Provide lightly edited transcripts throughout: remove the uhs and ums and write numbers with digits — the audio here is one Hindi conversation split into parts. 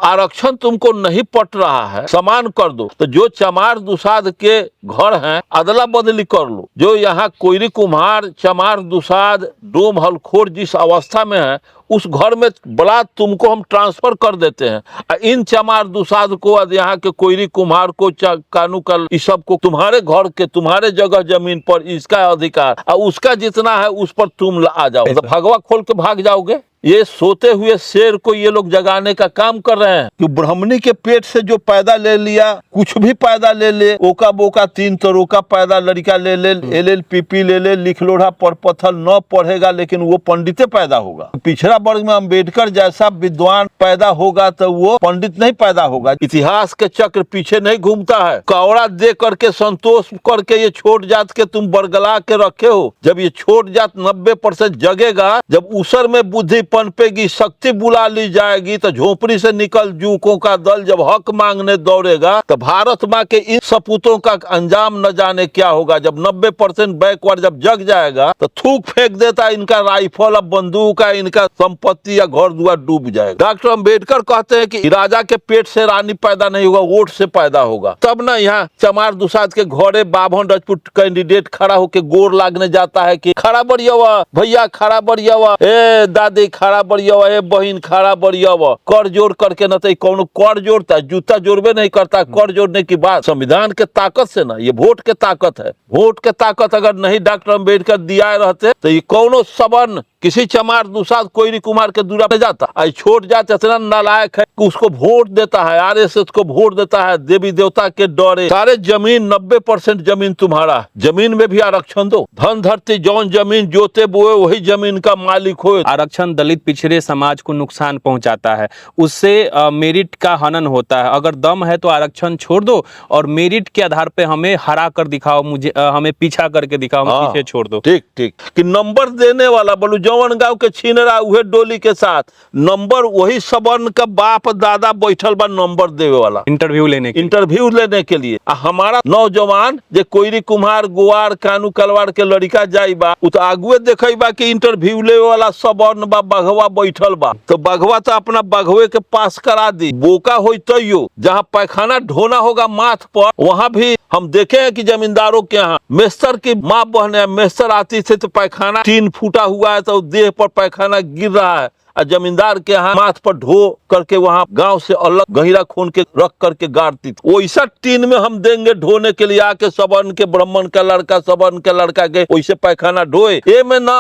आरक्षण तुमको नहीं पट रहा है, समान कर दो। तो जो चमार दुसाध के घर हैं अदला बदली कर लो। जो यहाँ कोयरी कुम्हार, चमार दुसाध, डोम हलखोर जिस अवस्था में है उस घर में बला तुमको हम ट्रांसफर कर देते हैं। इन चमार दुसाध को, यहाँ के कोयरी कुम्हार को, कानूकल, इस सब को तुम्हारे घर के, तुम्हारे जगह जमीन पर इसका अधिकार और उसका जितना है उस पर तुम आ जाओ। तो भगवा खोल के भाग जाओगे। ये सोते हुए शेर को ये लोग जगाने का काम कर रहे हैं कि ब्राह्मणी के पेट से जो पैदा ले लिया, कुछ भी पैदा ले ले, ओका बोका 3 तरों का पैदा लड़का ले ले, LLPP ले ले, लिख लोढ़ा पर पत्थर न पढ़ेगा लेकिन वो पंडित पैदा होगा। पिछड़ा वर्ग में अम्बेडकर जैसा विद्वान पैदा होगा तो वो पंडित नहीं पैदा होगा। इतिहास के चक्र पीछे नहीं घूमता है। कौड़ा दे करके संतोष करके ये छोट जात के तुम बरगला के रखे हो। जब ये छोट जात 90% जगेगा, जब उसर में बुद्धि पनपेगी, शक्ति बुला ली जाएगी, तो झोपड़ी से निकल जूकों का दल जब हक मांगने दौड़ेगा, तो भारत माँ के इन सपूतों का अंजाम न जाने क्या होगा। जब 90% बैकवर्ड जब जग जाएगा तो थूक फेंक देता इनका राइफल, अब बंदूक है, इनका संपत्ति या घर दुआर डूब जाएगा। डॉक्टर अम्बेडकर कहते हैं कि राजा के पेट से रानी पैदा नहीं होगा, वोट से पैदा होगा। तब ना यहाँ चमार दुसाध के घरे बाभन राजपूत कैंडिडेट खड़ा होके गोर लागने जाता है कि खड़ा बढ़िया भैया, खड़ा बढ़िया, ए दादी खड़ा बढ़िया, ए बहन खड़ा बढ़िया, कर जोड़ करके न तो कौन कर जोड़ता है, जूता जोड़बे नहीं करता। कर जोड़ने की बात संविधान के ताकत से ना, ये वोट के ताकत है। वोट के ताकत अगर नहीं डॉक्टर अम्बेडकर दिया रहते तो ये कौनो सबन किसी चमार दुसाध कोयरी कुमार के दूरा पे जाता। आज छोट जात इतना नालायक है कि उसको वोट देता है, RSS को वोट देता है, देवी देवता के डरे। सारे जमीन 90% जमीन तुम्हारा, जमीन में भी आरक्षण दो। धन धरती जौन जमीन जोते बोए वही जमीन का मालिक हो। आरक्षण दलित पिछड़े समाज को नुकसान पहुंचाता है, उससे मेरिट का हनन होता है। अगर दम है तो आरक्षण छोड़ दो और मेरिट के आधार पे हमें हरा कर दिखाओ, मुझे हमें पीछा करके दिखाओ, पीछे छोड़ दो। ठीक ठीक कि नंबर देने वाला बोलू जौन गांव के छीन रहा उहे डोली के साथ नंबर वही सबन का बाप दादा बैठल बा नंबर देवे वाला, इंटरव्यू लेने के लिए। हमारा नौजवान जे कोयरी कुम्हार, गुआर, कानू कलवार के लड़का जाई बा, उ तो आगुए देखई बा कि इंटरव्यू लेवे वाला सबन बा, बघवा बैठल बा। तो बघवा तो अपना बघवे के पास करा दी। बोका होई तैयो जहाँ पैखाना ढोना होगा माथ पर, वहाँ भी हम देखे हैं कि जमींदारों के यहाँ मेस्तर की माँ बहने मेस्तर आती थी तो पैखाना 3 फूटा हुआ है तो देह पर पैखाना गिर रहा है, और जमींदार के यहाँ माथ पर ढो करके वहाँ गांव से अलग गहिरा खून के रख करके गाड़ती थी। वैसा टीन में हम देंगे ढोने के लिए, आके सबन के ब्राह्मण का लड़का, सबन के लड़का के वैसे पैखाना ढोए। ये में ना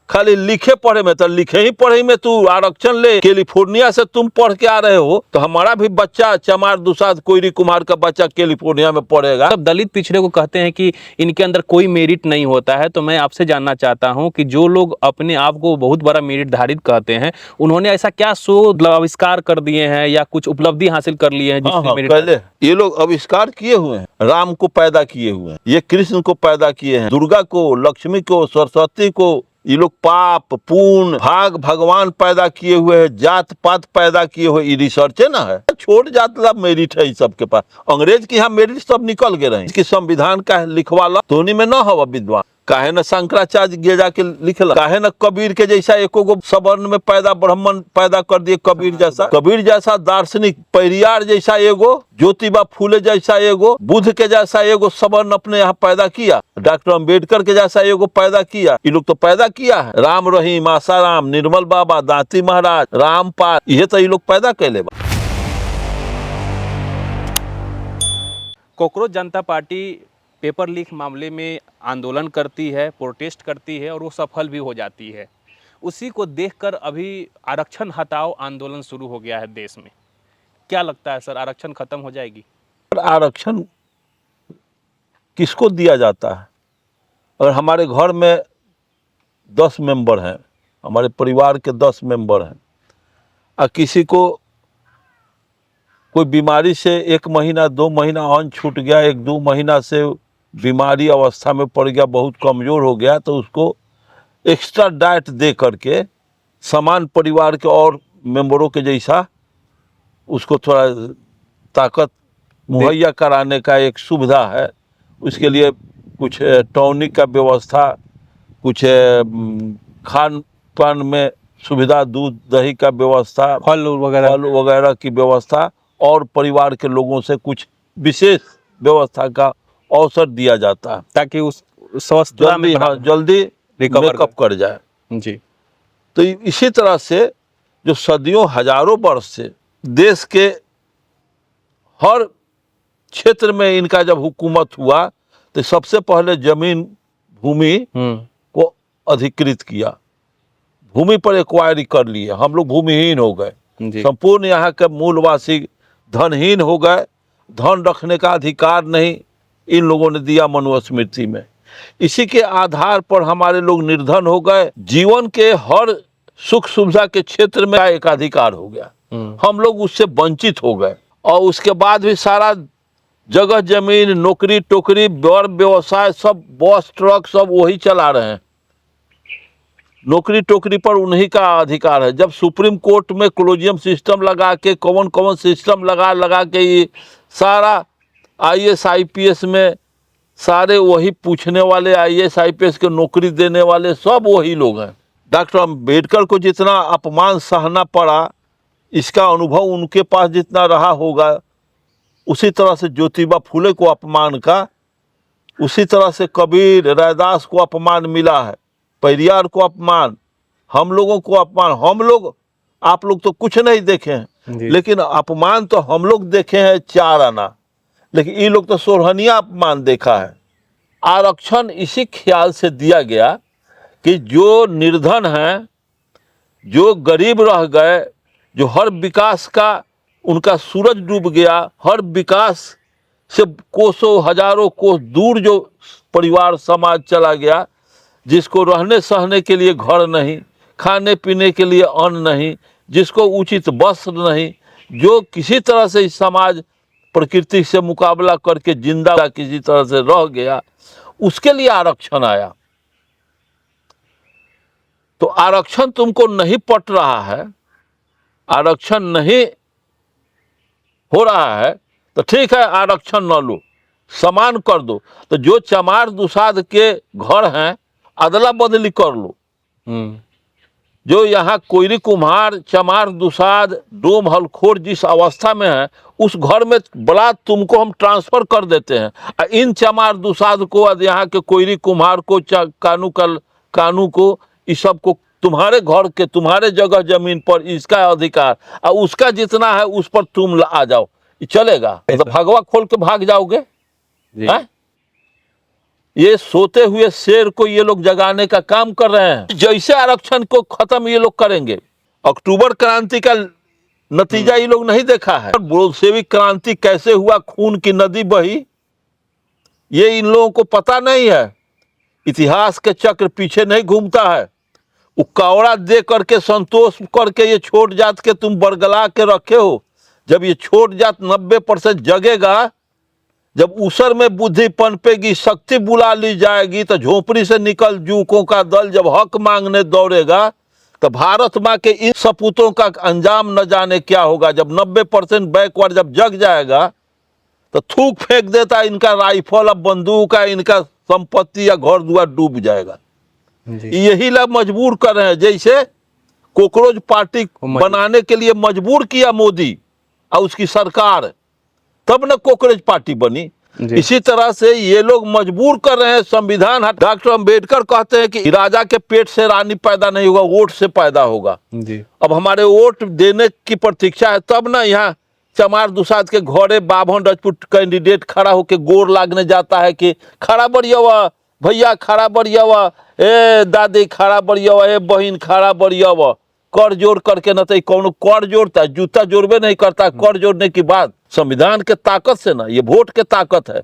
खाली लिखे पढ़े में, तो लिखे ही पढ़े में तू आरक्षण ले। कैलिफोर्निया से तुम पढ़ के आ रहे हो तो हमारा भी बच्चा चमार दुसाध कोयरी कुम्हार का बच्चा कैलिफोर्निया में पढ़ेगा। सब दलित पिछड़े को कहते हैं कि इनके अंदर कोई मेरिट नहीं होता है। तो मैं आपसे जानना चाहता हूं कि जो लोग अपने आप को बहुत बड़ा मेरिट धारित कहते हैं, उन्होंने ऐसा क्या शोध आविष्कार कर दिए हैं या कुछ उपलब्धि हासिल कर लिए हैं जिसमें मेरिट? पहले ये लोग आविष्कार किए हुए हैं, राम को पैदा किए हुए हैं, ये कृष्ण को पैदा किए हैं, दुर्गा को, लक्ष्मी को, सरस्वती को। ये लोग पाप पुण्य भाग भगवान पैदा किए हुए हैं, जात पात पैदा किए हुए। ये रिसर्च है ना, है छोट जात ला मेरिट है सबके पास। अंग्रेज की यहाँ मेरिट सब निकल गए रहे। इसकी संविधान का लिखवाला धोनी में न हवा विद्वान, काहे न शंकराचार्य गे जाके लिखला, काहे न कबीर के जैसा एको गो सवर्ण में पैदा ब्राह्मण पैदा कर दिए कबीर जैसा दार्शनिक, पेरियार जैसा एगो, ज्योतिबा फूले जैसा एगो, बुद्ध के जैसा एगो सवर्ण अपने यहाँ पैदा किया, डॉक्टर अम्बेडकर के जैसा एगो पैदा किया। ये लोग तो पैदा किया है। राम रहीम, आसाराम, निर्मल बाबा, दांती महाराज, रामपाल, ये तो ये लोग पैदा कैले बा। कॉकरोच जनता पार्टी पेपर लीक मामले में आंदोलन करती है, प्रोटेस्ट करती है और वो सफल भी हो जाती है। उसी को देखकर अभी आरक्षण हटाओ आंदोलन शुरू हो गया है देश में। क्या लगता है सर, आरक्षण खत्म हो जाएगी? आरक्षण किसको दिया जाता है? अगर हमारे घर में 10 मेंबर हैं, हमारे परिवार के 10 मेंबर हैं, और किसी को कोई बीमारी से 1 महीना 2 महीना अन्न छूट गया, 1-2 महीना से बीमारी अवस्था में पड़ गया, बहुत कमज़ोर हो गया, तो उसको एक्स्ट्रा डाइट दे करके समान परिवार के और मेंबरों के जैसा उसको थोड़ा ताकत मुहैया कराने का एक सुविधा है। उसके लिए कुछ टॉनिक का व्यवस्था, कुछ खान पान में सुविधा, दूध दही का व्यवस्था, फल वगैरह। फल वगैरह की व्यवस्था, और परिवार के लोगों से कुछ विशेष व्यवस्था का अवसर दिया जाता है ताकि उस स्वस्थता में जल्दी, हाँ, जल्दी रिकवर मेकअप कर जाए। जी। तो इसी तरह से जो सदियों हजारों वर्ष से देश के हर क्षेत्र में इनका जब हुकूमत हुआ तो सबसे पहले जमीन भूमि को अधिकृत किया, भूमि पर एक्वायरी कर लिए, हम लोग भूमिहीन हो गए, जी। संपूर्ण यहाँ के मूलवासी धनहीन हो गए, धन रखने का अधिकार नहीं इन लोगों ने दिया मनुस्मृति में। इसी के आधार पर हमारे लोग निर्धन हो गए, जीवन के हर सुख सुविधा के क्षेत्र में एक अधिकार हो गया, हम लोग उससे वंचित हो गए। और उसके बाद भी सारा जगह जमीन, नौकरी टोकरी, व्यवसाय सब, बस ट्रक सब वही चला रहे हैं, नौकरी टोकरी पर उन्हीं का अधिकार है। जब सुप्रीम कोर्ट में कोलोजियम सिस्टम लगा के, कौन कौन सिस्टम लगा के ये सारा IAS IPS में सारे वही पूछने वाले, IAS IPS के नौकरी देने वाले सब वही लोग हैं। डॉक्टर अम्बेडकर को जितना अपमान सहना पड़ा, इसका अनुभव उनके पास जितना रहा होगा, उसी तरह से ज्योतिबा फुले को अपमान का, उसी तरह से कबीर, रैदास को अपमान मिला है, पेरियार को अपमान, हम लोगों को अपमान। हम लोग, आप लोग तो कुछ नहीं देखे हैं, लेकिन अपमान तो हम लोग देखे हैं 4 आना, लेकिन ये लोग तो सोरहनिया अपमान देखा है। आरक्षण इसी ख्याल से दिया गया कि जो निर्धन हैं, जो गरीब रह गए, जो हर विकास का उनका सूरज डूब गया, हर विकास से कोसों हजारों कोस दूर जो परिवार समाज चला गया, जिसको रहने सहने के लिए घर नहीं, खाने पीने के लिए अन्न नहीं, जिसको उचित वस्त्र नहीं, जो किसी तरह से इस समाज प्रकृति से मुकाबला करके जिंदा किसी तरह से रह गया, उसके लिए आरक्षण आया। तो आरक्षण तुमको नहीं पट रहा है, आरक्षण नहीं हो रहा है, तो ठीक है आरक्षण न लो, समान कर दो। तो जो चमार दुसाध के घर हैं, अदला बदली कर लो। जो यहाँ कोयरी कुम्हार, चमार दुसाध, डोम हलखोर जिस अवस्था में है, उस घर में बला तुमको हम ट्रांसफर कर देते हैं। इन चमार दुसाध को, यहाँ के कोयरी कुम्हार को, कानू को, इस सब को तुम्हारे घर के, तुम्हारे जगह जमीन पर इसका अधिकार, और उसका जितना है उस पर तुम आ जाओ, चलेगा? तो भगवा खोल के भाग जाओगे? है? ये सोते हुए शेर को ये लोग जगाने का काम कर रहे हैं। जैसे आरक्षण को खत्म ये लोग करेंगे, अक्टूबर क्रांति का नतीजा ये लोग नहीं देखा है। बोल्शेविक क्रांति कैसे हुआ, खून की नदी बही, ये इन लोगों को पता नहीं है। इतिहास के चक्र पीछे नहीं घूमता है। उकावड़ा दे करके, संतोष करके ये छोट जात के तुम बरगला के रखे हो। जब ये छोट जात 90% जगेगा, जब उसर में बुद्धि पनपेगी, शक्ति बुला ली जाएगी, तो झोपड़ी से निकल जूकों का दल जब हक मांगने दौड़ेगा, तो भारत माँ के इन सपूतों का अंजाम न जाने क्या होगा। जब 90% बैकवर्ड जब जग जाएगा, तो थूक फेंक देता इनका राइफल, अब बंदूक है, इनका संपत्ति या घर द्वार डूब जाएगा। यही लोग मजबूर कर रहे हैं। जैसे कॉकरोच पार्टी बनाने के लिए मजबूर किया मोदी और उसकी सरकार, तब न कॉकरोच पार्टी बनी। इसी तरह से ये लोग मजबूर कर रहे हैं संविधान। डॉक्टर अम्बेडकर कहते हैं कि राजा के पेट से रानी पैदा नहीं होगा, वोट से पैदा होगा। अब हमारे वोट देने की प्रतीक्षा है, तब ना यहाँ चमार दुसाध के घरे बाभन राजपूत कैंडिडेट खड़ा होके गोर लागने जाता है कि खड़ा बढ़िया भैया, खड़ा बढ़िया, ए दादी खड़ा बढ़िया, ए बहन खड़ा बढ़िया, कर जोड़ करके न तो कौन कर जोड़ता, जूता जोड़बे नहीं करता। कर जोड़ने की बात संविधान के ताकत से ना, ये वोट के ताकत है।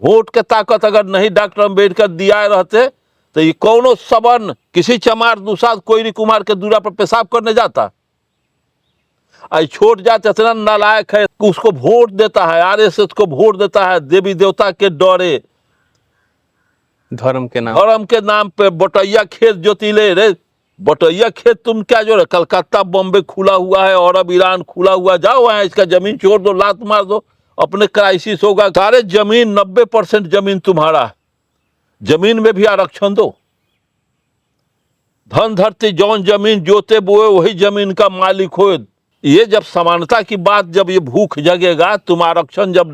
वोट के ताकत अगर नहीं डॉक्टर अम्बेडकर दिया रहते, तो ये कौनो सबन किसी चमार दुसाध कोयरी कुमार के दूरा पर पेशाब करने जाता? आई छोट जात इतना नालायक है, उसको वोट देता है, RSS को वोट देता है देवी देवता के डरे, धर्म के नाम पे बटैया खेत जोतीले। रे बटैया खेत तुम क्या जो, कलकत्ता बॉम्बे खुला हुआ है, अरब ईरान खुला हुआ, जाओ वहाँ इसका जमीन छोड़ दो, लात मार दो, अपने क्राइसिस होगा। सारे जमीन 90% जमीन तुम्हारा, जमीन में भी आरक्षण दो। धन धरती जौन जमीन जोते बोए वही जमीन का मालिक हो। ये जब समानता की बात, जब ये भूख जगेगा, तुम आरक्षण जब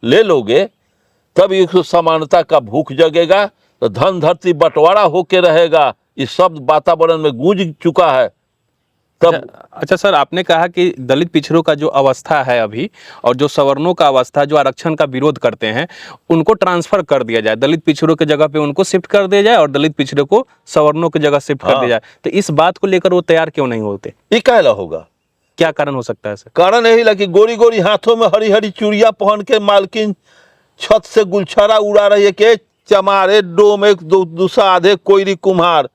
ले लोगे, तब ये समानता का भूख जगेगा, तो धन धरती बंटवारा होके रहेगा। इस शब्द वातावरण में गूंज चुका है। तब अच्छा सर, आपने कहा कि दलित पिछड़ों का जो अवस्था है अभी, और जो सवर्णों का अवस्था जो आरक्षण का विरोध करते हैं, उनको ट्रांसफर कर दिया जाए, दलित पिछड़ों की जगह पे उनको शिफ्ट कर दिया जाए और दलित पिछड़ों को सवर्णों की जगह शिफ्ट कर दिया जाए। तो इस बात को लेकर वो तैयार क्यों नहीं होते? ये कहला होगा, क्या कारण हो सकता है सर? कारण यही लगी, गोरी गोरी हाथों में हरी हरी चूड़िया पहन के मालकिन छत से गुलछरा उड़ा रही है कि चमारे डोम एक दूसरा आधे कोयरी कुम्हार,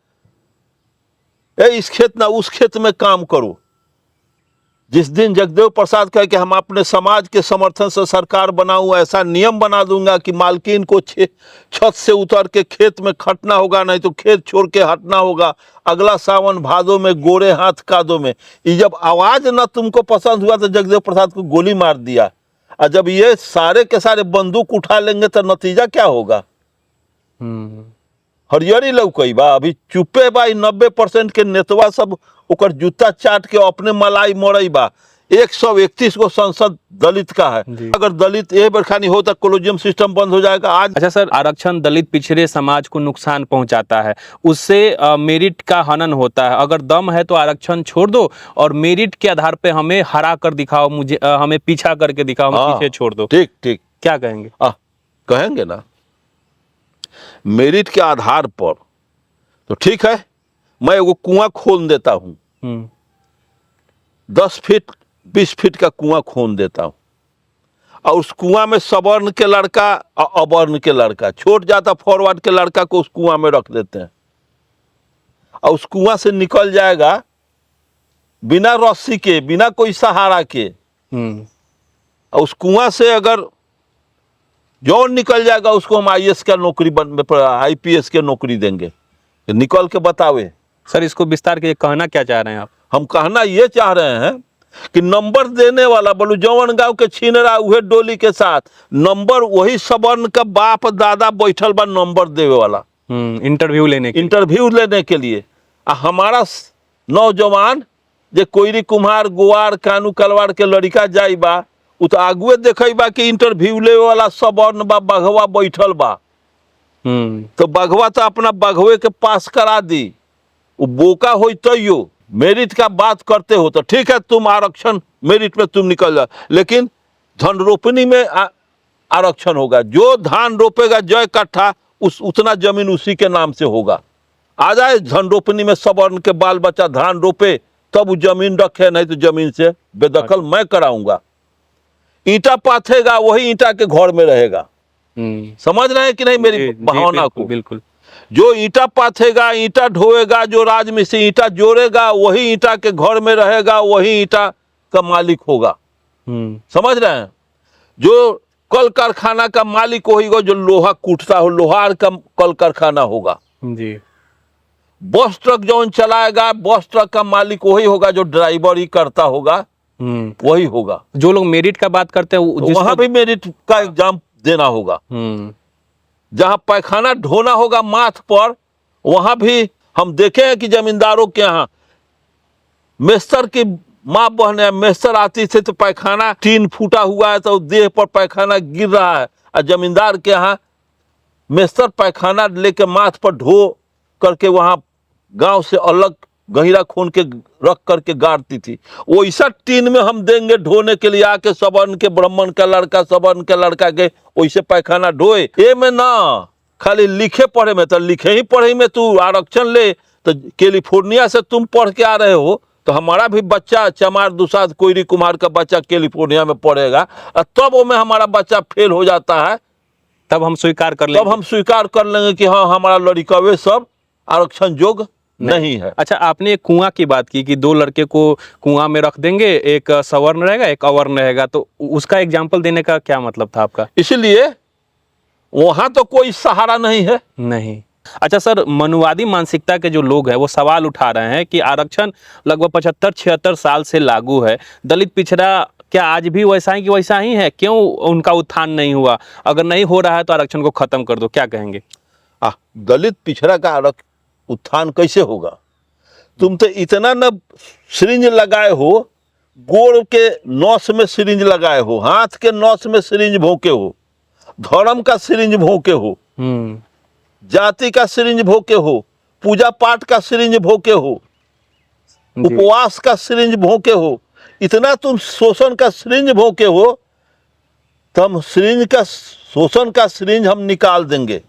इस खेत ना उस खेत में काम करो। जिस दिन जगदेव प्रसाद कहे कि हम अपने समाज के समर्थन से सरकार बनाऊं, ऐसा नियम बना दूंगा कि मालकिन को छत से उतर के खेत में खटना होगा, नहीं तो खेत छोड़ के हटना होगा, अगला सावन भादों में गोरे हाथ कादों में। ये जब आवाज ना तुमको पसंद हुआ तो जगदेव प्रसाद को गोली मार दिया। और जब ये सारे के सारे बंदूक उठा लेंगे तो नतीजा क्या होगा? हरियरी लौकई बा, अभी चुपे बा। 90% के नेतवा सब ओकर जूता चाट के अपने मलाई मरई बा। 131 को संसद दलित का है। अगर दलित ये बरखानी हो तो कोलोजियम सिस्टम बंद हो जाएगा आज। अच्छा सर, आरक्षण दलित पिछड़े समाज को नुकसान पहुंचाता है, उससे मेरिट का हनन होता है। अगर दम है तो आरक्षण छोड़ दो और मेरिट के आधार पे हमें हरा कर दिखाओ, मुझे हमें पीछा करके दिखाओ, पीछे छोड़ दो। ठीक ठीक, क्या कहेंगे? कहेंगे ना, मेरिट के आधार पर तो ठीक है, मैं वो कुआं खोल देता हूं, 10 फीट 20 फीट का कुआं खोन देता हूं, और उस कुआं में सवर्ण के लड़का और अवर्ण के लड़का, छोट जाता फॉरवर्ड के लड़का को उस कुआं में रख देते हैं, और उस कुआं से निकल जाएगा बिना रस्सी के, बिना कोई सहारा के। और उस कुआं से अगर जौन निकल जाएगा उसको हम IAS का नौकरी IPS के नौकरी देंगे, निकल के बतावे। सर, इसको विस्तार के कहना क्या चाह रहे हैं आप? हम कहना ये चाह रहे हैं कि नंबर देने वाला बोलू जौन गांव के छीन रहा उहे डोली के साथ, नंबर वही सवर्ण का बाप दादा बैठल बा नंबर देवे वाला, इंटरव्यू लेने के लिए। हमारा नौजवान जे कोयरी कुम्हार गुआर कानू कलवार के लड़का जाई बा, उ तो आगुए देखई बा कि इंटरव्यू ले वाला सवर्ण बा बघवा बैठल बा। तो बघवा तो अपना बघवे के पास करा दी, वो बोका हो तो मेरिट का बात करते हो तो ठीक है, तुम आरक्षण मेरिट में तुम निकल जाओ, लेकिन धन रोपनी में आरक्षण होगा। जो धान रोपेगा जय कट्ठा उतना जमीन उसी के नाम से होगा। आ जाए धन रोपनी में सवर्ण के बाल बच्चा धान रोपे तब वो जमीन रखे, नहीं तो जमीन से बेदखल मैं कराऊंगा। ईंटा पाथेगा वही ईंटा के घर में रहेगा। समझ रहे हैं कि नहीं मेरी भावना को? बिल्कुल। जो ईंटा पाथेगा, ईंटा ढोएगा, जो राजमिस्त्री ईंटा जोड़ेगा वही ईंटा के घर में रहेगा, वही ईंटा का मालिक होगा। समझ रहे हैं? जो कल कारखाना का मालिक वही होगा, जो लोहा कूटता हो, लोहार का कल कारखाना होगा जी। बस ट्रक जौन चलाएगा, बस ट्रक का मालिक वही होगा, जो ड्राइवर ही करता होगा वही होगा। जो लोग मेरिट का बात करते हैं वहां भी मेरिट का एग्जाम देना होगा। जहां पैखाना ढोना होगा माथ पर, वहां भी हम देखे हैं कि जमींदारों के यहाँ मेस्तर की माँ बहने मेस्तर आती थी तो पैखाना 3 फूटा हुआ है तो देह पर पैखाना गिर रहा है, और जमींदार के यहाँ मेस्तर पैखाना लेके माथ पर ढो करके वहां गांव से अलग गहिरा खून के रख करके गाड़ती थी। वैसा टीन में हम देंगे ढोने के लिए, आके सवर्ण के ब्राह्मण का लड़का सवर्ण के लड़का के वैसे पैखाना ढोए। ये में ना खाली लिखे पढ़े में, तो लिखे ही पढ़े में तू आरक्षण ले, तो कैलिफोर्निया से तुम पढ़ के आ रहे हो, तो हमारा भी बच्चा चमार दुसाद कोयरी कुम्हार का बच्चा कैलिफोर्निया में पढ़ेगा, और तब वो में हमारा बच्चा फेल हो जाता है, तब हम स्वीकार कर लेंगे कि हाँ हमारा लड़का सब आरक्षण योग्य नहीं है। अच्छा, आपने एक कुआं की बात की कि 2 लड़के को कुआं में रख देंगे, एक सवर्ण रहेगा एक अवर्ण रहेगा, तो उसका एग्जाम्पल देने का क्या मतलब था आपका? इसलिए वहां तो कोई सहारा नहीं है। नहीं। अच्छा सर, मनुवादी मानसिकता के जो लोग हैं वो सवाल उठा रहे हैं कि आरक्षण लगभग 75-76 साल से लागू है, दलित पिछड़ा क्या आज भी वैसा ही कि वैसा ही है? क्यों उनका उत्थान नहीं हुआ? अगर नहीं हो रहा है तो आरक्षण को खत्म कर दो, क्या कहेंगे? दलित पिछड़ा का उत्थान कैसे होगा? तुम तो इतना न सिरिंज लगाए हो, गोड़ के नस में सिरिंज लगाए हो, हाथ के नस में सिरिंज भोंके हो, धर्म का सिरिंज भोंके हो, जाति का सिरिंज भोंके हो, पूजा पाठ का सिरिंज भोंके हो, जी। उपवास का सिरिंज भोंके हो, इतना तुम शोषण का सिरिंज भोंके हो, तो हम सिरिंज का शोषण का सिरिंज हम निकाल देंगे,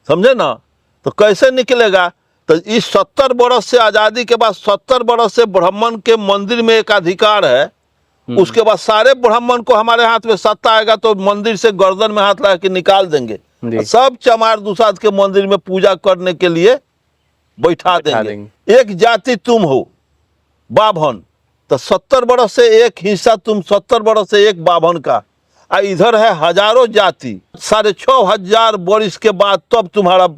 समझे ना। तो कैसे निकलेगा? तो इस 70 बरस से आजादी के बाद 70 बरस से ब्राह्मण के मंदिर में एक अधिकार है, उसके बाद सारे ब्राह्मण को हमारे हाथ में सत्ता आएगा तो मंदिर से गर्दन में हाथ लगा के निकाल देंगे, सब चमार दुसाद के मंदिर में पूजा करने के लिए बैठा देंगे। एक जाति तुम हो बाभन, तो 70 बरस से एक हिस्सा तुम, 70 बरस से एक बाभन का, इधर है हजारों जाति, 6500 बरिस के बाद तब तुम्हारा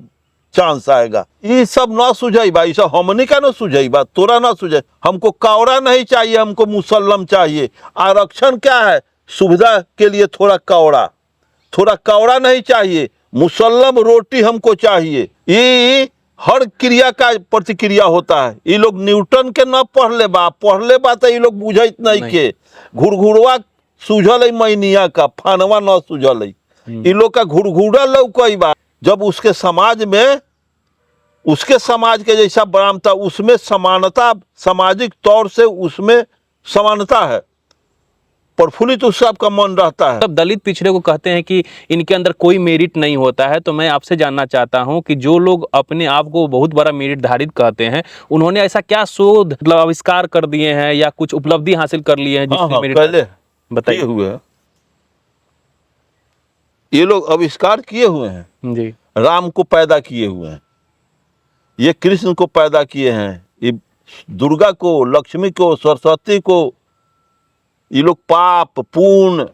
चांस आएगा। ये सब ना सुझाई बा, ये सब हमनी का ना सुझाई बा, तोरा ना सुझाई। हमको कावड़ा नहीं चाहिए, हमको मुसल्लम चाहिए। आरक्षण क्या है? सुविधा के लिए थोड़ा कावड़ा नहीं चाहिए, मुसल्लम रोटी हमको चाहिए। ये हर क्रिया का प्रतिक्रिया होता है। ये लोग न्यूटन के न पढ़ले बा तो ये लोग बुझत नहीं के। घुड़घुड़वा सूझल है मैनिया का, फानवा न सूझल है। ये लोग का घुड़घुड़ा लौकई बा। जब उसके समाज में, उसके समाज के जैसा बरामता, उसमें समानता, सामाजिक तौर से उसमें समानता है, प्रफुल्लित उस सबका मन रहता है। तब दलित पिछड़े को कहते हैं कि इनके अंदर कोई मेरिट नहीं होता है। तो मैं आपसे जानना चाहता हूं कि जो लोग अपने आप को बहुत बड़ा मेरिट धारित कहते हैं, उन्होंने ऐसा क्या शोध मतलब आविष्कार कर दिए हैं या कुछ उपलब्धि हासिल कर लिए हैं जिससे मेरिट? पहले बताइए। हुए हैं ये लोग, आविष्कार किए हुए हैं जी। राम को पैदा किए हुए हैं, ये कृष्ण को पैदा किए हैं, ये दुर्गा को, लक्ष्मी को, सरस्वती को, ये लोग पाप पुण्य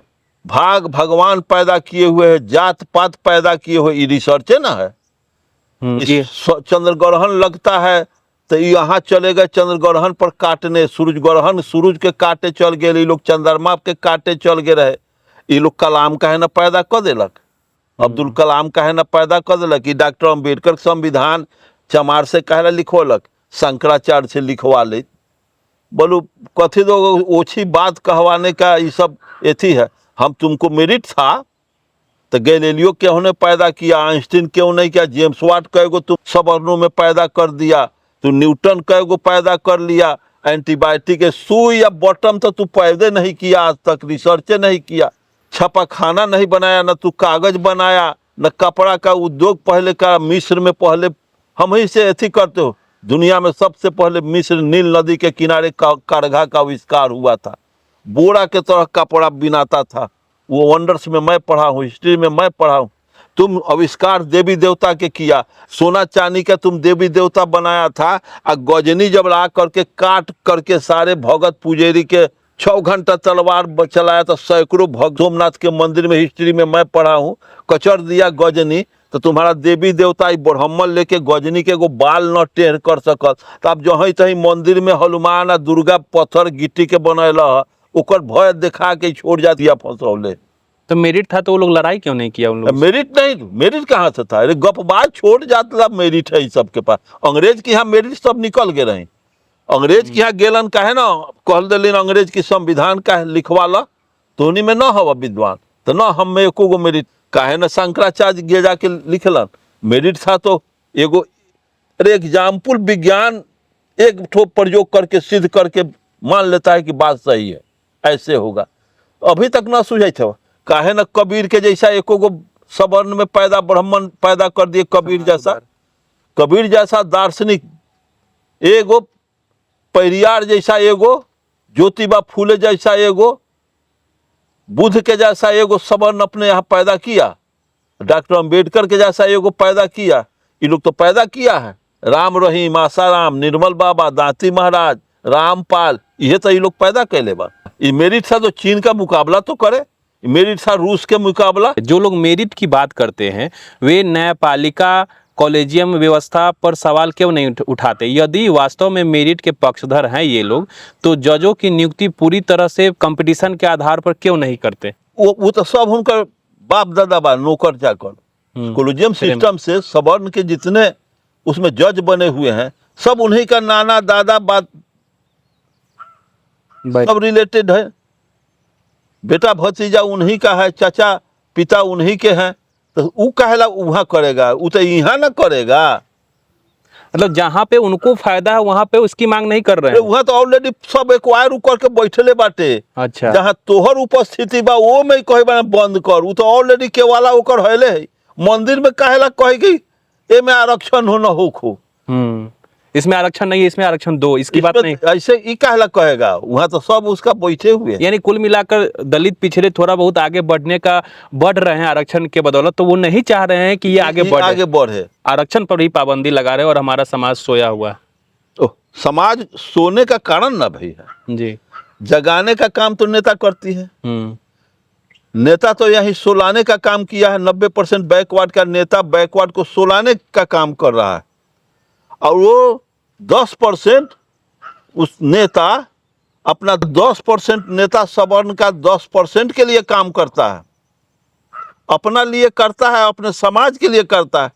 भाग भगवान पैदा किए हुए हैं, जात पात पैदा किए हुए। ये रिसर्च है ना है। चंद्र ग्रहण लगता है तो यहाँ चले गए चंद्र ग्रहण पर काटने, सूरज ग्रहण सूरज के काटे चल गए, ये लोग चंद्रमा के काटे चल गए रहे। ये लोग कलाम का है ना पैदा कर देलक, अब्दुल कलाम का है ना पैदा कर देलक। ये डॉक्टर अम्बेडकर संविधान चमार से कहला लिखवलक, शंकराचार्य से लिखवा ले। बोलो कथी दो ओछी बात कहवाने का ये सब एथी है। हम तुमको मेरिट था तो गैलीलियो क्यों ने पैदा किया, आइंस्टीन क्यों नहीं किया, जेम्स वाट कएगो तुम सवर्णों में पैदा कर दिया, तू न्यूटन कएगो पैदा कर लिया, एंटीबायोटिक के सुई या बॉटम तो तू पैदा नहीं किया, आज तक रिसर्च नहीं किया, छपा खाना नहीं बनाया, न तू कागज बनाया, न कपड़ा का उद्योग पहले का मिस्र में, पहले हम ही से एथी करते हो। दुनिया में सबसे पहले मिस्र नील नदी के किनारे कारघा का आविष्कार हुआ था, बोरा के तरह कपड़ा बिनाता था। वो वंडर्स में मैं पढ़ा हूँ, हिस्ट्री में मैं पढ़ा हूँ। तुम आविष्कार देवी देवता के किया, सोना चांदी का तुम देवी देवता बनाया था। और गजनी जब ला करके काट करके सारे भगत पुजेरी के 6 घंटा तलवार चलाया तो सैकड़ों भक्त सोमनाथ के मंदिर में, हिस्ट्री में मैं पढ़ा हूँ, कचर दिया गजनी। तो तुम्हारा देवी देवता ब्राह्मण लेके गजनी के एगो बाल न टेढ़ कर सकत। तो अब जहीं तहीं मंदिर में हनुमान आ दुर्गा पत्थर गिट्टी के बनैला, ओकर भय दिखा के छोड़ जाती है फंसौले। तो मेरिट था तो वो लोग लड़ाई क्यों नहीं किया उन लोग? मेरिट नहीं, मेरिट कहाँ से था? अरे गपबाज छोड़ जाता मेरिट है सबके पास। अंग्रेज के यहाँ मेरिट सब निकल गए रहे। अंग्रेज के यहाँ गेलन का है ना, कह दिलीन अंग्रेज की संविधान का लिखवाला, तो उन्हीं में न हवा विद्वान, तो न हम में एको गो मेरिट काहे न शंकराचार्य गे जाके लिखलन मेरिट था। तो एगो अरे एग्जाम्पल विज्ञान एक ठो प्रयोग करके सिद्ध करके मान लेता है कि बात सही है, ऐसे होगा। अभी तक ना सुझाई थे काहे न कबीर के जैसा एको गो सवर्ण में पैदा ब्राह्मण पैदा कर दिए, कबीर जैसा दार्शनिक, एगो पेरियार जैसा, एगो ज्योतिबा फूले जैसा, एगो बुद्ध के जैसा एगो सवर्ण अपने यहाँ पैदा किया, डॉक्टर अम्बेडकर के जैसा एगो पैदा किया। ये लोग तो पैदा किया है, राम रहीम, आसाराम, निर्मल बाबा, दांती महाराज, रामपाल, ये तो ये लोग पैदा कैले बा। ये मेरिट था तो चीन का मुकाबला तो करे, मेरिट था रूस के मुकाबला। जो लोग मेरिट की बात करते हैं वे न्यायपालिका कॉलेजियम व्यवस्था पर सवाल क्यों नहीं उठाते? यदि वास्तव में मेरिट के पक्षधर हैं ये लोग, तो जजों की नियुक्ति पूरी तरह से कंपटीशन के आधार पर क्यों नहीं करते? वो तो सब उनका बाप दादा बा, नौकर चाकर। कॉलेजियम सिस्टम से सवर्ण के जितने उसमें जज बने हुए हैं सब उन्हीं का नाना दादा बात सब रिलेटेड है, बेटा भतीजा उन्हीं का है, चाचा पिता उन्हीं के हैं, तो वो कहला वहाँ करेगा, वो तो यहाँ ना करेगा। मतलब जहाँ पे उनको फायदा है वहाँ पे उसकी मांग नहीं कर रहे अरे हैं। वहाँ तो ऑलरेडी सब एक्वायर करके बैठले बाटे। अच्छा। जहाँ तोहर उपस्थिति बा वो में कहे बा बंद कर, वो तो ऑलरेडी केवाला ओकर हले है। मंदिर में कहेला कहे कि ए में आरक्षण हो न हो, इसमें आरक्षण नहीं है, इसमें आरक्षण दो, इसकी बात नहीं। ऐसे ही कहला कहेगा, वहाँ तो सब उसका बैठे हुए हैं। यानी कुल मिलाकर दलित पिछड़े थोड़ा बहुत आगे बढ़ रहे हैं आरक्षण के बदौलत, तो वो नहीं चाह रहे हैं कि ये आगे बढ़े। आरक्षण पर भी पाबंदी लगा रहे हैं और हमारा समाज सोया हुआ है। तो समाज सोने का कारण ना भाई है जी। जगाने का काम तो नेता करती है। नेता तो यही सोलाने का काम किया है। 90% बैकवर्ड का नेता बैकवर्ड को सोलाने का काम कर रहा है, और वो 10% उस नेता अपना 10% नेता सवर्ण का 10% के लिए काम करता है, अपना लिए करता है, अपने समाज के लिए करता है।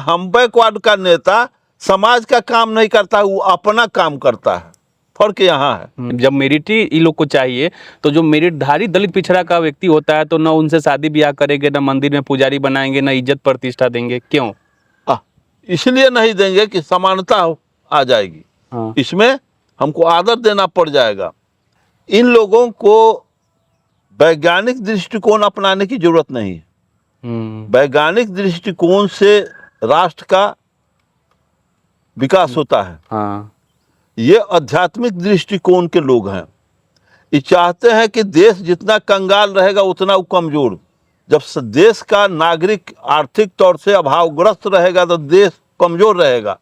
हम बैकवर्ड का नेता समाज का काम नहीं करता है, वो अपना काम करता है। फर्क यहाँ है। जब मेरिट ही इन लोग को चाहिए, तो जो मेरिटधारी दलित पिछड़ा का व्यक्ति होता है तो न उनसे शादी ब्याह करेंगे, न मंदिर में पुजारी बनाएंगे, न इज्जत प्रतिष्ठा देंगे। क्यों? इसलिए नहीं देंगे कि समानता आ जाएगी। हाँ। इसमें हमको आदर देना पड़ जाएगा। इन लोगों को वैज्ञानिक दृष्टिकोण अपनाने की जरूरत नहीं है। वैज्ञानिक दृष्टिकोण से राष्ट्र का विकास होता है। हाँ। ये आध्यात्मिक दृष्टिकोण के लोग हैं। ये चाहते हैं कि देश जितना कंगाल रहेगा उतना वो कमजोर। जब देश का नागरिक आर्थिक तौर से अभावग्रस्त रहेगा तो देश कमजोर रहेगा।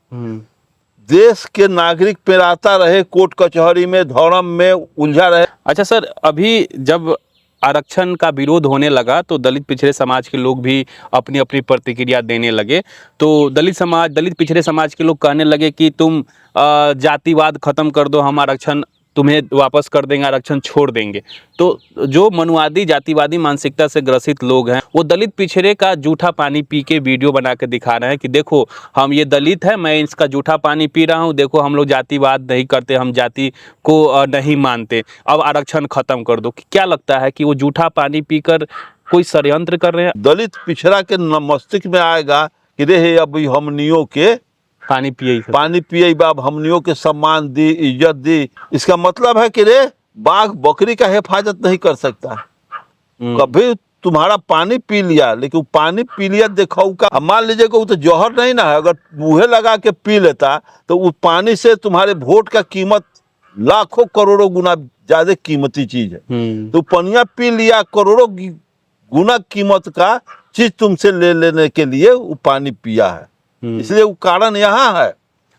देश के नागरिक पेराता रहे, कोर्ट कचहरी में धर्म में उलझा रहे। अच्छा सर, अभी जब आरक्षण का विरोध होने लगा तो दलित पिछड़े समाज के लोग भी अपनी अपनी प्रतिक्रिया देने लगे। तो दलित पिछड़े समाज के लोग कहने लगे कि तुम जातिवाद खत्म कर दो, हम आरक्षण तुम्हें वापस कर देंगे, आरक्षण छोड़ देंगे। तो जो मनुवादी जातिवादी मानसिकता से ग्रसित लोग हैं वो दलित पिछड़े का जूठा पानी पी के वीडियो बना के दिखा रहे हैं कि देखो हम ये दलित है, मैं इसका जूठा पानी पी रहा हूँ, देखो हम लोग जातिवाद नहीं करते, हम जाति को नहीं मानते, अब आरक्षण खत्म कर दो। क्या लगता है कि वो जूठा पानी पीकर कोई षड्यंत्र कर रहे हैं? दलित पिछड़ा के मस्तिष्क में आएगा कि रे अभी हमनियों के पानी पिए बाब, हमनियों के सम्मान दी, इज्जत दी। इसका मतलब है कि रे बाघ बकरी का हिफाजत नहीं कर सकता। कभी तुम्हारा पानी पी लिया, लेकिन पानी पी लिया देखो का, मान लीजिए को तो जौहर नहीं ना है, अगर मुँहे लगा के पी लेता तो उस पानी से तुम्हारे वोट का कीमत लाखों करोड़ों गुना ज्यादा कीमती चीज है। तो पनिया पी लिया, करोड़ों गुना कीमत का चीज तुमसे ले लेने के लिए वो पानी पिया है, इसलिए वो कारण यहाँ है।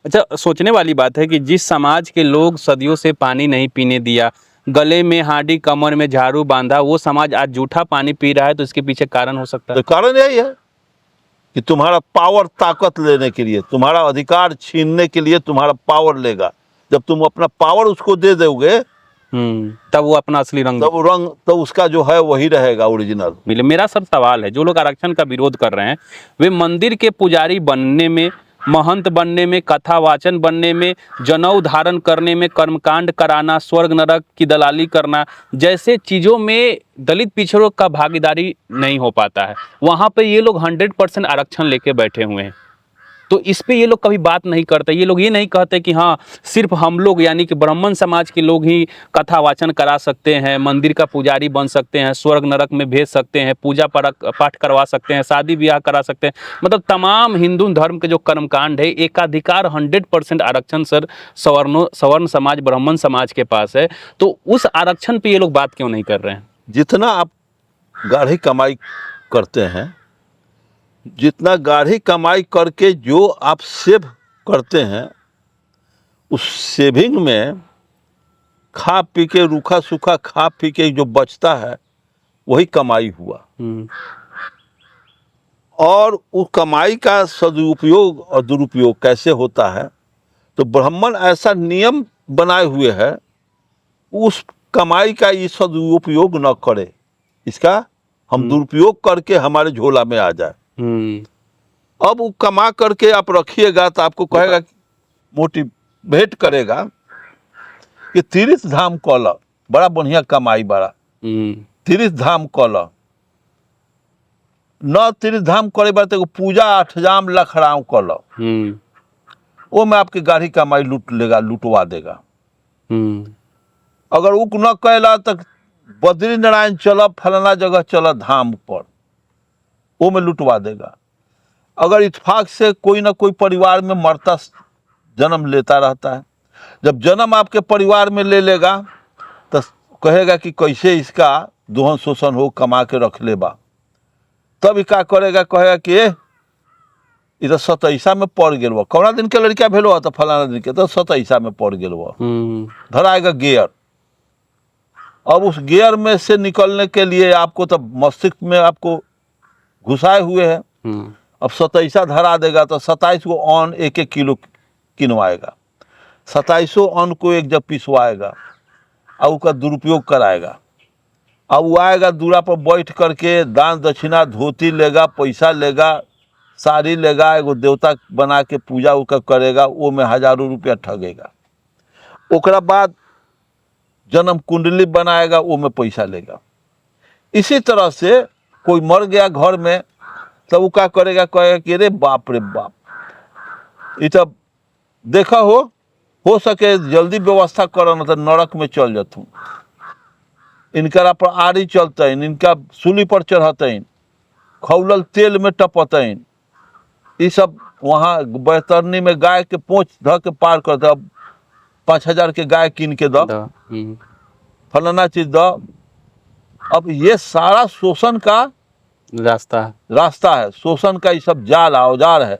अच्छा, सोचने वाली बात है कि जिस समाज के लोग सदियों से पानी नहीं पीने दिया, गले में हांडी कमर में झाड़ू बांधा, वो समाज आज जूठा पानी पी रहा है, तो इसके पीछे कारण हो सकता है? तो कारण यही है कि तुम्हारा पावर ताकत लेने के लिए, तुम्हारा अधिकार छीनने के लिए तुम्हारा पावर लेगा। जब तुम अपना पावर उसको दे दोगे तब वो अपना असली रंग, तो उसका जो है वही रहेगा ओरिजिनल। मेरा सब सवाल है, जो लोग आरक्षण का विरोध कर रहे हैं वे मंदिर के पुजारी बनने में, महंत बनने में, कथा वाचन बनने में, जनेऊ धारण करने में, कर्मकांड कराना, स्वर्ग नरक की दलाली करना जैसे चीज़ों में दलित पिछड़ों का भागीदारी नहीं हो पाता है, वहाँ पे ये लोग 100% आरक्षण लेके बैठे हुए हैं। तो इस पे ये लोग कभी बात नहीं करते। ये लोग ये नहीं कहते कि हाँ सिर्फ हम लोग यानी कि ब्राह्मण समाज के लोग ही कथा वाचन करा सकते हैं, मंदिर का पुजारी बन सकते हैं, स्वर्ग नरक में भेज सकते हैं, पूजा पाठ करवा सकते हैं, शादी ब्याह करा सकते हैं। मतलब तमाम हिंदू धर्म के जो कर्मकांड है, एकाधिकार 100% आरक्षण सर सवर्ण समाज, ब्राह्मण समाज के पास है। तो उस आरक्षण पर ये लोग बात क्यों नहीं कर रहे हैं? जितना आप गाढ़ी कमाई करते हैं, जितना गाढ़ी कमाई करके जो आप सेव करते हैं, उस सेविंग में खा पी के, रूखा सूखा खा पी के जो बचता है वही कमाई हुआ। और उस कमाई का सदुपयोग और दुरुपयोग कैसे होता है, तो ब्राह्मण ऐसा नियम बनाए हुए है उस कमाई का ये सदुपयोग न करे, इसका हम दुरुपयोग करके हमारे झोला में आ जाए। अब वो कमा करके आप रखिएगा तो आपको कहेगा कि मोटिवेट करेगा कि तीर्थ धाम कल, बड़ा बढ़िया कमाई बड़ा, तीर्थ धाम कल, न तीर्थ धाम करे बार तो पूजा अठजाम लखड़ाव कल, वो में आपकी गाढ़ी कमाई लूट लेगा, लुटवा देगा। अगर उक न कैला तो बद्री नारायण चल, फलाना जगह चल धाम पर, वो में लुटवा देगा। अगर इत्फाक से कोई ना कोई परिवार में मरता जन्म लेता रहता है, जब जन्म आपके परिवार में ले लेगा तो कहेगा कि कैसे इसका दोहन शोषण हो, कमा के रख लेबा। तब क्या करेगा, कहेगा कि इधर 27 में पड़ गेल बा, कौना दिन के लड़का भेलो तो फलाना दिन के, तो 27 में पड़ गेल बा, धराएगा गियर। अब उस गियर में से निकलने के लिए आपको तो मस्तिष्क में आपको घुसाए हुए है, अब 27 धरा देगा तो 27 को अन्न 1-1 किलो किनवाएगा, 27 अन्न को एक जब पिसवाएगा और उसका दुरुपयोग कराएगा। अब वो आएगा दूरा पर बैठ करके दान दक्षिणा धोती लेगा, पैसा लेगा, साड़ी लेगा, एगो देवता बना के पूजा उसका करेगा, वो में हजारों रुपया ठगेगा। ओकरा बाद जन्म कुंडली बनाएगा, वो में पैसा लेगा। इसी तरह से कोई मर गया घर में, तब वो क्या करेगा, कहेगा कि अरे बाप रे बाप, ये तब देखा हो सके जल्दी व्यवस्था करो न तो नरक में चल जातू। इनका पर आरी चलतन, इनका सूली पर चढ़तन, खौलल तेल में टपतन, ये सब वहाँ बैतरनी में गाय के पोंछ ध के पार कर दो, 5,000 के गाय कीन के दो, फलाना चीज दो। अब ये सारा शोषण का रास्ता है, शोषण का ये सब जाल औजार है।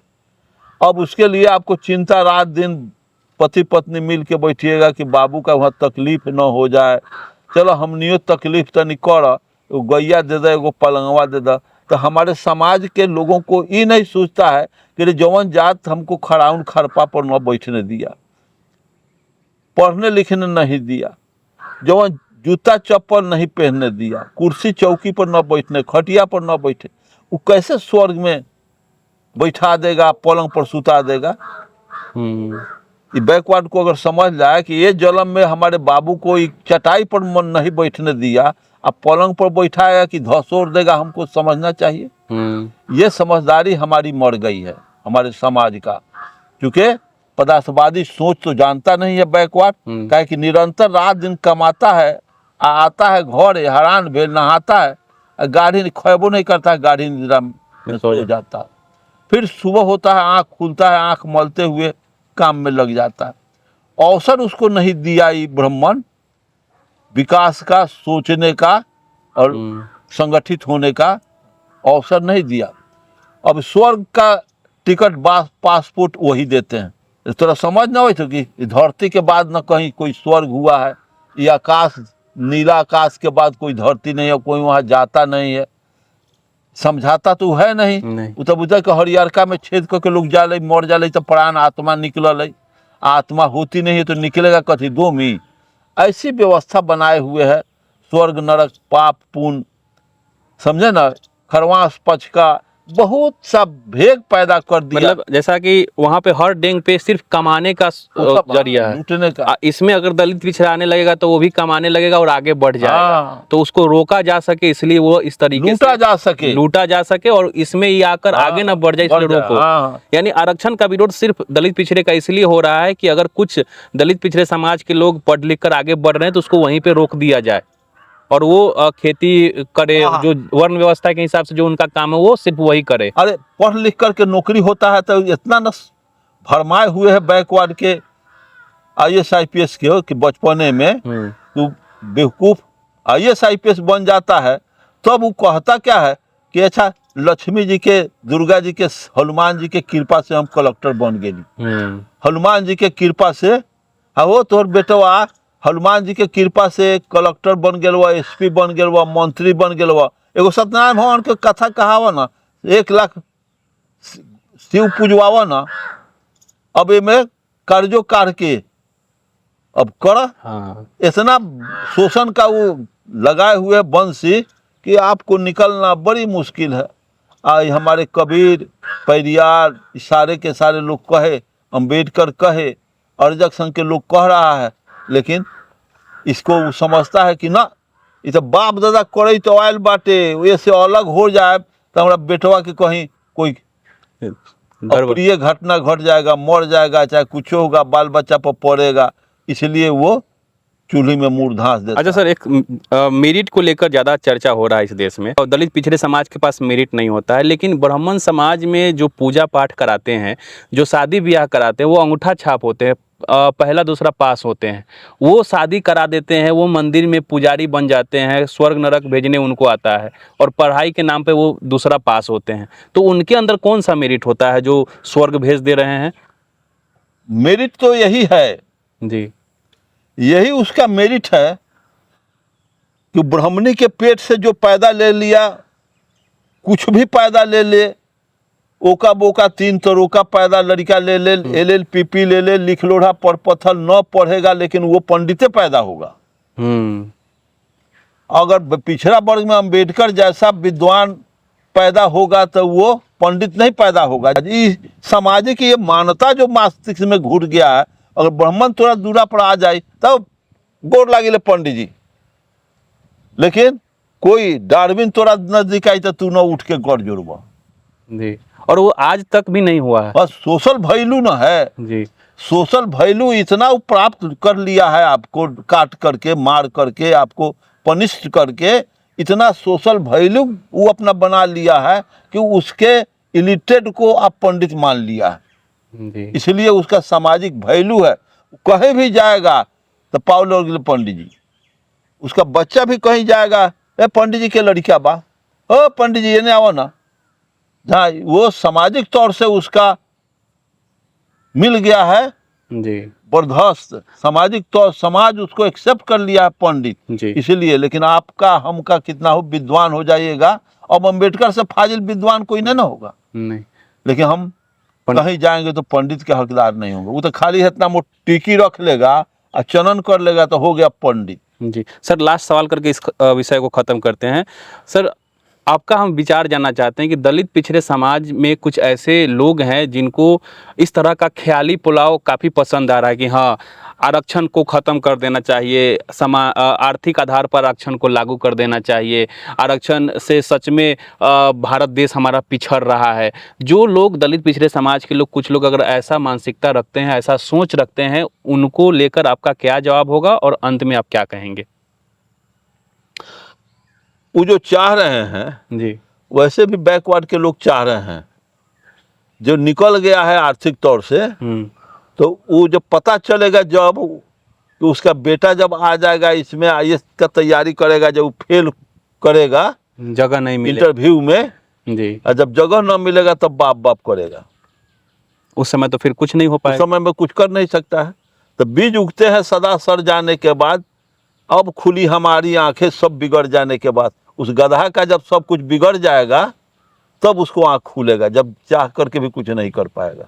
अब उसके लिए आपको चिंता, रात दिन पति पत्नी मिल के बैठिएगा कि बाबू का वहाँ तकलीफ न हो जाए, चलो हमनियो तकलीफ तनी कर, वो गैया दे दे, एगो पलंगवा दे दे। तो हमारे समाज के लोगों को ये नहीं सोचता है कि जवन जात हमको खड़ाउन खरपा पर न बैठने दिया, पढ़ने लिखने नहीं दिया, जवन जूता चप्पल नहीं पहनने दिया, कुर्सी चौकी पर न बैठने, खटिया पर न बैठे, वो कैसे स्वर्ग में बैठा देगा, पलंग पर सुता देगा। ये बैकवर्ड को अगर समझ जाए कि ये जन्म में हमारे बाबू को एक चटाई पर मन नहीं बैठने दिया, अब पलंग पर बैठाएगा कि धसोर देगा, हमको समझना चाहिए। ये समझदारी हमारी मर गई है हमारे समाज का, क्योंकि पदार्थवादी सोच तो जानता नहीं है बैकवर्ड, क्या कि निरंतर रात दिन कमाता है, आता है घर हैरान भेल, नहाता है, गाड़ी खेबो नहीं करता है, गाड़ी निद्रा में सो जाता है, फिर सुबह होता है आँख खुलता है, आँख मलते हुए काम में लग जाता है। अवसर उसको नहीं दिया ये ब्राह्मण विकास का, सोचने का और संगठित होने का अवसर नहीं दिया। अब स्वर्ग का टिकट पासपोर्ट वही देते हैं। इस तरह समझ ना हो तो कि धरती के बाद न कहीं कोई स्वर्ग हुआ है, या आकाश, नीला आकाश के बाद कोई धरती नहीं है, कोई वहाँ जाता नहीं है, समझाता तो है नहीं। वो तो बुझा कि हरियरका में छेद करके लोग जा ले, मर जा ले तो प्राण आत्मा निकल, आत्मा होती नहीं है तो निकलेगा कथी, 2 मी। ऐसी व्यवस्था बनाए हुए है, स्वर्ग नरक पाप पुण्य, समझे ना, खरवास पक्ष का बहुत सा भेद पैदा कर दिया। मतलब जैसा कि वहाँ पे हर डेंग पे सिर्फ कमाने का जरिया है, लूटने का। इसमें अगर दलित पिछड़ा आने लगेगा तो वो भी कमाने लगेगा और आगे बढ़ जाएगा, तो उसको रोका जा सके, इसलिए वो इस तरीके से लूटा जा सके और इसमें ये आकर आगे ना बढ़ जाए, इसलिए रोको। यानी आरक्षण का विरोध सिर्फ दलित पिछड़े का इसलिए हो रहा है कि अगर कुछ दलित पिछड़े समाज के लोग पढ़ लिख कर आगे बढ़ रहे हैं तो उसको वहीं पे रोक दिया जाए और वो खेती करे, जो वर्ण व्यवस्था के हिसाब से जो उनका काम है वो सिर्फ वही करे। अरे पढ़ लिख करके नौकरी होता है तो इतना न भरमाए हुए है बैकवर्ड के IAS IPS के कि बचपने में तू बेवकूफ IAS IPS बन जाता है, तब वो कहता क्या है कि अच्छा लक्ष्मी जी के, दुर्गा जी के, हनुमान जी के कृपा से हम कलेक्टर बन गए, हनुमान जी के कृपा से, हाँ वो तोहर बेटवा हनुमान जी के कृपा से कलेक्टर बन गया, SP बन गया, मंत्री बन गया। एगो सत्यनारायण भगवान के कथा कहावा ना, 1 लाख शिव पूजवावा ना, अब इमे कर्जो काट के अब कर। इतना शोषण का वो लगाए हुए बंसी कि आपको निकलना बड़ी मुश्किल है। आज हमारे कबीर, पेरियार, सारे के सारे लोग कहे, अम्बेडकर कहे अर्जक संघ के लोग कह रहा है, लेकिन इसको वो समझता है कि ना, ये तो बाप दादा करे तो आयल बाटे, ये से अलग हो जाए तो हमारा बेटवा के कहीं कोई अप्रिय घटना घट जाएगा, मर जाएगा, चाहे कुछ होगा, बाल बच्चा पर पड़ेगा, इसलिए वो चूल्हे में मुंह धांस देता अच्छा सर, एक मेरिट को लेकर ज़्यादा चर्चा हो रहा है इस देश में, और दलित पिछड़े समाज के पास मेरिट नहीं होता है, लेकिन ब्राह्मण समाज में जो पूजा पाठ कराते हैं, जो शादी ब्याह कराते हैं, वो अंगूठा छाप होते हैं, पहला दूसरा पास होते हैं, वो शादी करा देते हैं, वो मंदिर में पुजारी बन जाते हैं, स्वर्ग नरक भेजने उनको आता है, और पढ़ाई के नाम पे वो दूसरा पास होते हैं। तो उनके अंदर कौन सा मेरिट होता है जो स्वर्ग भेज दे रहे हैं? मेरिट तो यही है जी, यही उसका मेरिट है कि ब्राह्मणी के पेट से जो पैदा ले लिया, कुछ भी पैदा ले ले, ओका बोका 3 तरोका पैदा लड़का ले ले, LLPP ले ले, लिख लोढ़ा पर पत्थर न पढ़ेगा, लेकिन वो पंडिते पैदा होगा। अगर पिछड़ा वर्ग में अंबेडकर जैसा विद्वान पैदा होगा तो वो पंडित नहीं पैदा होगा। इस सामाजिक ये मान्यता जो मस्तिष्क में घुट गया है, अगर ब्राह्मण थोड़ा दूरा पर आ जाए तब गोर लागिले पंडित जी, लेकिन कोई डार्विन तोरा नजदीक आई तो तू न उठ के गौर जोड़बा जी, और वो आज तक भी नहीं हुआ है। बस सोशल वैल्यू न है जी, सोशल वैल्यू इतना वो प्राप्त कर लिया है, आपको काट करके, मार करके, आपको पनिष्ट करके, इतना सोशल वैल्यू वो अपना बना लिया है कि उसके इलिटरेट को आप पंडित मान लिया है। जी, इसलिए उसका सामाजिक वैल्यू है, कहीं भी जाएगा तो पाउल और पंडित जी, उसका बच्चा भी कहीं जाएगा, ए पंडित जी के लड़का बा, ओ पंडित जी ये नहीं आओ ना, जहाँ वो सामाजिक तौर से उसका मिल गया है जी, बर्दाश्त, सामाजिक तौर समाज उसको एक्सेप्ट कर लिया है पंडित। जी, इसलिए लेकिन आपका हमका कितना हो विद्वान हो जाइएगा, अब अम्बेडकर से फाजिल विद्वान कोई नहीं ना होगा, नहीं, लेकिन हम कहीं जाएंगे तो पंडित के हकदार नहीं होंगे। वो तो खाली इतना मोट टिकी रख लेगा और चनन कर लेगा तो हो गया पंडित। जी सर, लास्ट सवाल करके इस विषय को ख़त्म करते हैं। सर, आपका हम विचार जानना चाहते हैं कि दलित पिछड़े समाज में कुछ ऐसे लोग हैं जिनको इस तरह का ख्याली पुलाव काफ़ी पसंद आ रहा है कि हाँ, आरक्षण को ख़त्म कर देना चाहिए, आर्थिक आधार पर आरक्षण को लागू कर देना चाहिए, आरक्षण से सच में भारत देश हमारा पिछड़ रहा है। जो लोग दलित पिछड़े समाज के लोग, कुछ लोग अगर ऐसा मानसिकता रखते हैं, ऐसा सोच रखते हैं, उनको लेकर आपका क्या जवाब होगा और अंत में आप क्या कहेंगे? वो जो चाह रहे हैं जी, वैसे भी बैकवर्ड के लोग चाह रहे हैं, जो निकल गया है आर्थिक तौर से, तो वो जब पता चलेगा, जब तो उसका बेटा जब आ जाएगा इसमें IAS का तैयारी करेगा, जब वो फेल करेगा जगह नहीं मिले इंटरव्यू में, जी, और जब जगह न मिलेगा तब बाप बाप करेगा, उस समय तो फिर कुछ नहीं हो उस पाएगा। समय में कुछ कर नहीं सकता है। तो बीज उगते हैं सदा सड़ जाने के बाद, अब खुली हमारी आंखें सब बिगड़ जाने के बाद। उस गधा का जब सब कुछ बिगड़ जाएगा तब उसको आंख खुलेगा, जब चाह करके भी कुछ नहीं कर पाएगा।